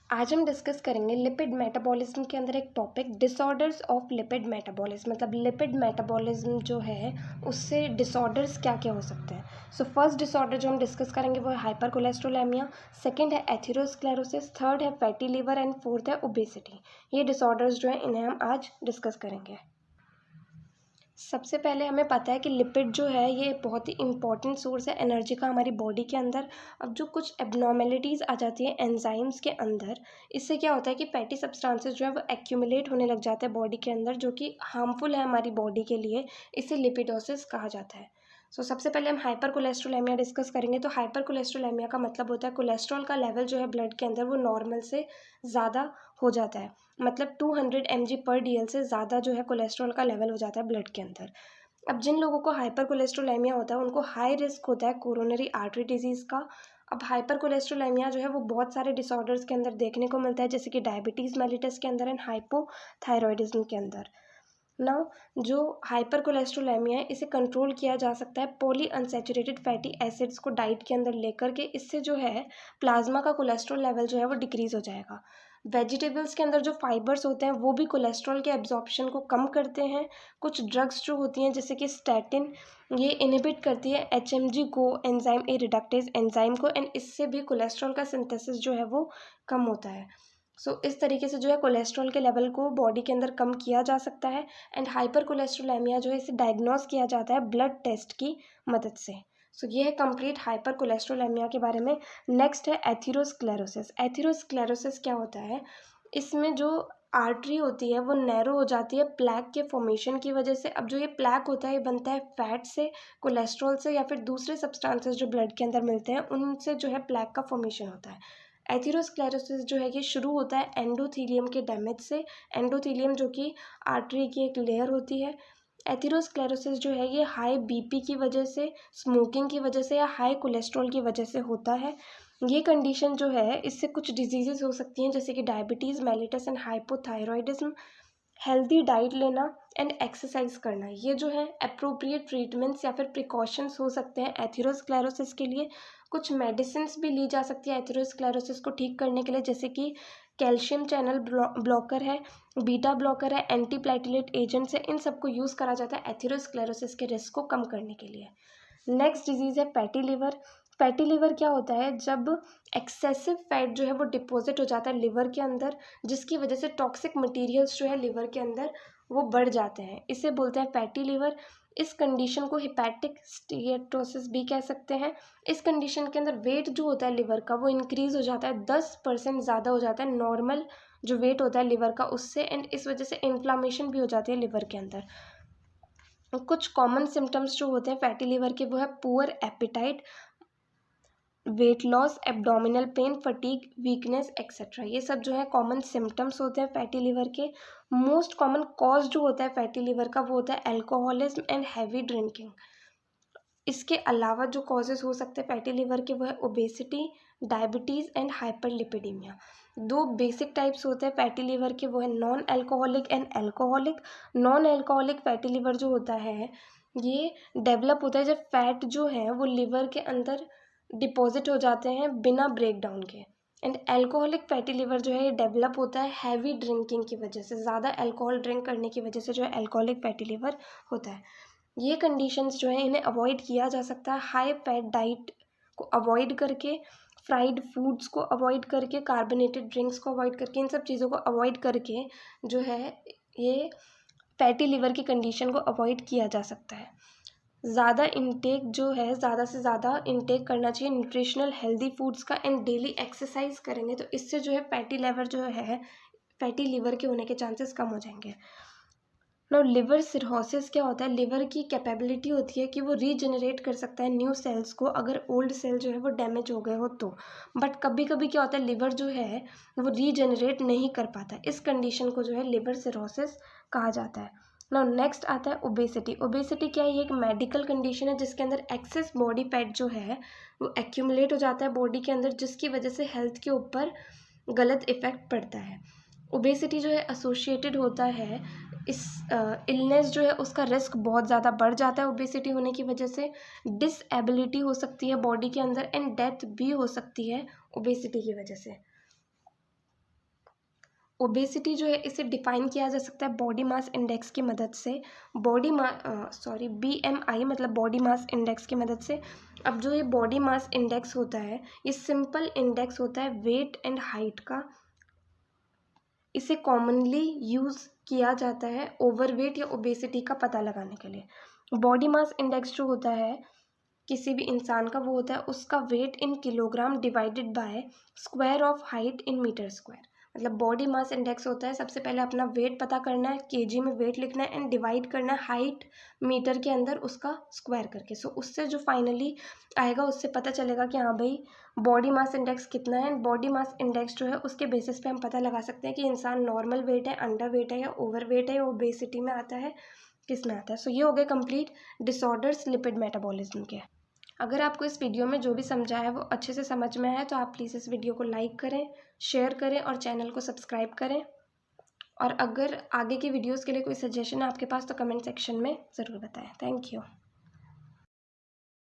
आज हम डिस्कस करेंगे लिपिड मेटाबॉलिज्म के अंदर एक topic disorders of lipid metabolism. मतलब लिपिड मेटाबॉलिज्म जो है उससे डिसऑर्डर्स क्या क्या हो सकते हैं। सो फर्स्ट डिसऑर्डर जो हम डिस्कस करेंगे वो है हाइपर कोलेस्ट्रोलेमिया, सेकंड है एथेरोस्क्लेरोसिस, थर्ड है फैटी लिवर एंड फोर्थ है ओबेसिटी। ये डिसऑर्डर्स जो है इन्हें हम आज डिस्कस करेंगे। सबसे पहले हमें पता है कि लिपिड जो है ये बहुत ही इंपॉर्टेंट सोर्स है एनर्जी का हमारी बॉडी के अंदर। अब जो कुछ एब्नॉर्मेलिटीज़ आ जाती है एंजाइम्स के अंदर, इससे क्या होता है कि फैटी सब्सटेंसेस जो है वो एक्यूमुलेट होने लग जाते हैं बॉडी के अंदर, जो कि हार्मफुल है हमारी बॉडी के लिए। इसे लिपिडोसिस कहा जाता है। सबसे पहले हम हाइपर कोलेस्ट्रोलेमिया डिस्कस करेंगे। तो हाइपर कोलेस्ट्रोलेमिया का मतलब होता है कोलेस्ट्रॉल का लेवल जो है ब्लड के अंदर वो नॉर्मल से ज़्यादा हो जाता है। मतलब 200 mg/dl से ज़्यादा जो है कोलेस्ट्रॉल का लेवल हो जाता है ब्लड के अंदर। अब जिन लोगों को हाइपर कोलेस्ट्रोलेमिया होता है उनको हाई रिस्क होता है कोरोनरी आर्टरी डिजीज़ का। अब हाइपर कोलेस्ट्रोलेमिया जो है वो बहुत सारे डिसऑर्डर्स के अंदर देखने को मिलता है, जैसे कि डायबिटीज़ मेलिटस के अंदर एंड हाइपोथायरॉयडिज्म के अंदर। नाउ जो हाइपर कोलेस्ट्रोलेमिया है इसे कंट्रोल किया जा सकता है पॉली अनसैचुरेटेड फैटी एसिड्स को डाइट के अंदर लेकर के। इससे जो है प्लाज्मा का कोलेस्ट्रॉल लेवल जो है वो डिक्रीज़ हो जाएगा। वेजिटेबल्स के अंदर जो फाइबर्स होते हैं वो भी कोलेस्ट्रॉल के एब्जॉर्प्शन को कम करते हैं। कुछ ड्रग्स जो होती हैं जैसे कि स्टैटिन, ये इनहिबिट करती है HMG को एंजाइम ए रिडक्टेज एंजाइम को, एंड इससे भी कोलेस्ट्रॉल का सिंथेसिस जो है वो कम होता है। इस तरीके से जो है कोलेस्ट्रॉल के लेवल को बॉडी के अंदर कम किया जा सकता है। एंड हाइपर कोलेस्ट्रोलेमिया जो है इसे डायग्नोस किया जाता है ब्लड टेस्ट की मदद से। ये है कंप्लीट हाइपर कोलेस्ट्रोलेमिया के बारे में। नेक्स्ट है एथेरोस्क्लेरोसिस। एथेरोस्क्लेरोसिस क्या होता है, इसमें जो आर्टरी होती है वो नैरो हो जाती है प्लैक के फॉर्मेशन की वजह से। अब जो ये प्लैक होता है ये बनता है फैट से, कोलेस्ट्रॉल से, या फिर दूसरे सब्सटेंसेस जो ब्लड के अंदर मिलते हैं उनसे जो है प्लैक का फॉर्मेशन होता है। एथेरोस्क्लेरोसिस जो है ये शुरू होता है एंडोथीलियम के डैमेज से। एंडोथीलियम जो कि आर्टरी की एक लेयर होती है। एथेरोस्क्लेरोसिस जो है ये हाई बीपी की वजह से, स्मोकिंग की वजह से या हाई कोलेस्ट्रॉल की वजह से होता है। ये कंडीशन जो है इससे कुछ डिजीजेस हो सकती हैं जैसे कि diabetes mellitus and hypothyroidism. Healthy diet लेना एंड एक्सरसाइज करना, ये जो है अप्रोप्रिएट ट्रीटमेंट्स या फिर प्रिकॉशंस हो सकते हैं एथेरोस्क्लेरोसिस के लिए। कुछ मेडिसिन भी ली जा सकती है एथेरोस्क्लेरोसिस को ठीक करने के लिए, जैसे कि कैल्शियम चैनल ब्लॉकर है, बीटा ब्लॉकर है, एंटीप्लेटलेट एजेंट्स है। इन सबको यूज़ करा जाता है एथेरोस्क्लेरोसिस के रिस्क को कम करने के लिए। नेक्स्ट डिजीज़ है फैटी लिवर। फैटी लिवर क्या होता है, जब एक्सेसिव फैट जो है वो डिपॉजिट हो जाता है लिवर के अंदर, जिसकी वजह से टॉक्सिक मटेरियल्स जो है लिवर के अंदर वो बढ़ जाते हैं, इसे बोलते हैं फैटी लिवर। इस कंडीशन को हिपैटिक स्टीएटोसिस भी कह सकते हैं। इस कंडीशन के अंदर वेट जो होता है लिवर का वो इंक्रीज हो जाता है, 10% ज़्यादा हो जाता है नॉर्मल जो वेट होता है लिवर का उससे, एंड इस वजह से इन्फ्लामेशन भी हो जाती है लिवर के अंदर। कुछ कॉमन सिम्टम्स जो होते हैं फैटी लिवर के वो है poor appetite, weight loss, abdominal pain, fatigue, weakness etcetera. ये सब जो है कॉमन सिम्टम्स होते हैं फैटी लिवर के। मोस्ट कॉमन कॉज जो होता है फैटी लिवर का वो होता है अल्कोहलिज्म एंड हैवी ड्रिंकिंग। इसके अलावा जो कॉजेज़ हो सकते हैं फैटी लिवर के वो है ओबेसिटी, डायबिटीज़ एंड हाइपरलिपिडीमिया। दो बेसिक टाइप्स होते हैं फैटी लिवर के, वो है non alcoholic and alcoholic. Non alcoholic fatty liver जो होता है ये डेवलप होता है जब फैट जो है वो लिवर के अंदर डिपॉजिट हो जाते हैं बिना ब्रेक डाउन के। एंड अल्कोहलिक फैटी लिवर जो है ये डेवलप होता है हैवी ड्रिंकिंग की वजह से, ज़्यादा अल्कोहल ड्रिंक करने की वजह से जो है अल्कोहलिक फैटी लिवर होता है। ये कंडीशंस जो है इन्हें अवॉइड किया जा सकता है हाई फैट डाइट को अवॉइड करके, फ्राइड फूड्स को अवॉइड करके, कार्बोनेटेड ड्रिंक्स को अवॉइड करके, इन सब चीज़ों को अवॉइड करके जो है ये फैटी लिवर की कंडीशन को अवॉइड किया जा सकता है। ज़्यादा इंटेक जो है ज़्यादा से ज़्यादा इंटेक करना चाहिए न्यूट्रिशनल हेल्दी फूड्स का, एंड डेली एक्सरसाइज करेंगे तो इससे जो है फैटी लिवर जो है फैटी लिवर के होने के चांसेस कम हो जाएंगे। नाउ लिवर सिरोसिस क्या होता है, लिवर की कैपेबिलिटी होती है कि वो रीजनरेट कर सकता है न्यू सेल्स को अगर ओल्ड सेल जो है वो डैमेज हो गए हो तो। बट कभी कभी क्या होता है लिवर जो है वो रीजनरेट नहीं कर पाता, इस कंडीशन को जो है लिवर सिरोसिस कहा जाता है। नाउ नेक्स्ट आता है ओबेसिटी। ओबेसिटी क्या है, ये एक मेडिकल कंडीशन है जिसके अंदर एक्सेस बॉडी फैट जो है वो एक्यूमुलेट हो जाता है बॉडी के अंदर, जिसकी वजह से हेल्थ के ऊपर गलत इफेक्ट पड़ता है। ओबेसिटी जो है एसोसिएटेड होता है इस इलनेस जो है उसका रिस्क बहुत ज़्यादा बढ़ जाता है ओबेसिटी होने की वजह से। डिसएबिलिटी हो सकती है बॉडी के अंदर एंड डेथ भी हो सकती है ओबेसिटी की वजह से। ओबेसिटी जो है इसे डिफाइन किया जा सकता है बॉडी मास इंडेक्स की मदद से, BMI मतलब बॉडी मास इंडेक्स की मदद से। अब जो ये बॉडी मास इंडेक्स होता है ये सिंपल इंडेक्स होता है वेट एंड हाइट का। इसे कॉमनली यूज़ किया जाता है ओवरवेट या ओबेसिटी का पता लगाने के लिए। बॉडी मास इंडेक्स जो होता है किसी भी इंसान का, वो होता है उसका weight in kilogram divided by square of height in metre square. मतलब बॉडी मास इंडेक्स होता है, सबसे पहले अपना वेट पता करना है, केजी में वेट लिखना है एंड डिवाइड करना है हाइट मीटर के अंदर उसका स्क्वायर करके। सो उससे जो फाइनली आएगा उससे पता चलेगा कि हाँ भाई बॉडी मास इंडेक्स कितना है। बॉडी मास इंडेक्स जो है उसके बेसिस पे हम पता लगा सकते हैं कि इंसान नॉर्मल वेट है, अंडर वेट है या ओवर वेट है या ओबेसिटी में आता है, किस में आता है। सो ये हो गए कंप्लीट डिसऑर्डर्स लिपिड मेटाबॉलिज्म के। अगर आपको इस वीडियो में जो भी समझा है वो अच्छे से समझ में आया तो आप प्लीज़ इस वीडियो को लाइक करें, शेयर करें और चैनल को सब्सक्राइब करें। और अगर आगे की वीडियोस के लिए कोई सजेशन है आपके पास तो कमेंट सेक्शन में ज़रूर बताएं। Thank you.